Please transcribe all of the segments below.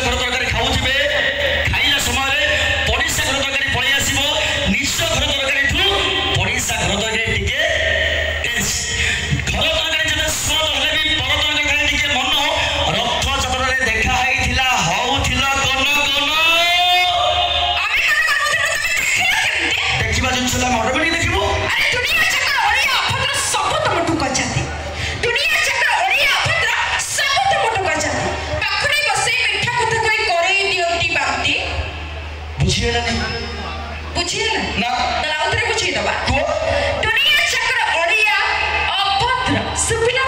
घर तरकारी खाऊे खाइला समय पड़िशा घर तरकारी पलि आसो निज घर तरकारी ठू पड़िशा घर तरकारी टिके घर तरकारी जब स्वाद हेले भी पर तरकारी टिके मन रथ चक्र देखा होइथिला होउथिला कोन कोन देखिबा जिनस हम ऑटोमेटिक देखिबो। अरे दुनिया चक्र ओरिया अभद्र सब तुम टुका जाती दुनिया चक्र ओरिया अभद्र सब तुम टुका जाती पाखरे बसे मिठा कथा कोई करे दियंती बांती बुझिए ना नहीं बुझिए ना तलाउतरे बुझिए दबा दुनिया चक्र ओरिया अभद्र सुबिना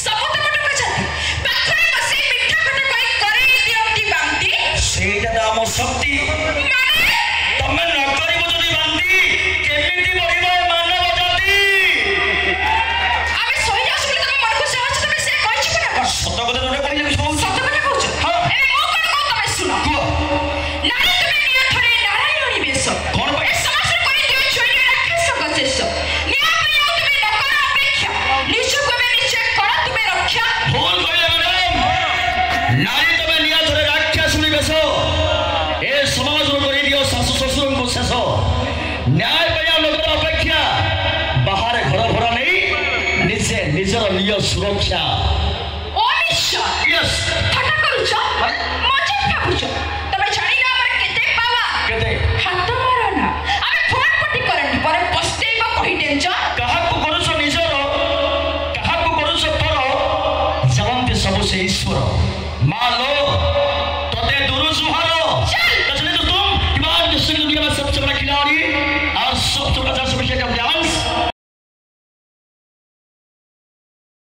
सब तुम टुका जाती पाखरे बसे मिठा कथा कोई करे दियंती बांती सेटा त हम शक्ति तमे न करिबो जदी बांती केमिति बढिबो मानव जाति आमे सोई जासु बोले तमे मन को सहज तमे से कहछि कोना कोन सत কথা তোরে কইলে সব सत কথা कहछ हां ए मो कोन को तमे सुनो नारी तमे निया थरे नारायणी बेस कोन ए समाज रे कोई दियो छोई राक्षस गसेस निया पया तमे नकर अपेक्षा निश्चय को में निश्चय कर तमे रक्षा भूल कइले मैडम नारी तमे निया धरे राक्षस सुनी बेसो ए समाज रो करि दियो सासु ससुर को शेष न्याय पया लोकर अपेक्षा बाहर घर भरा नहीं निजे निजर लियो सुरक्षा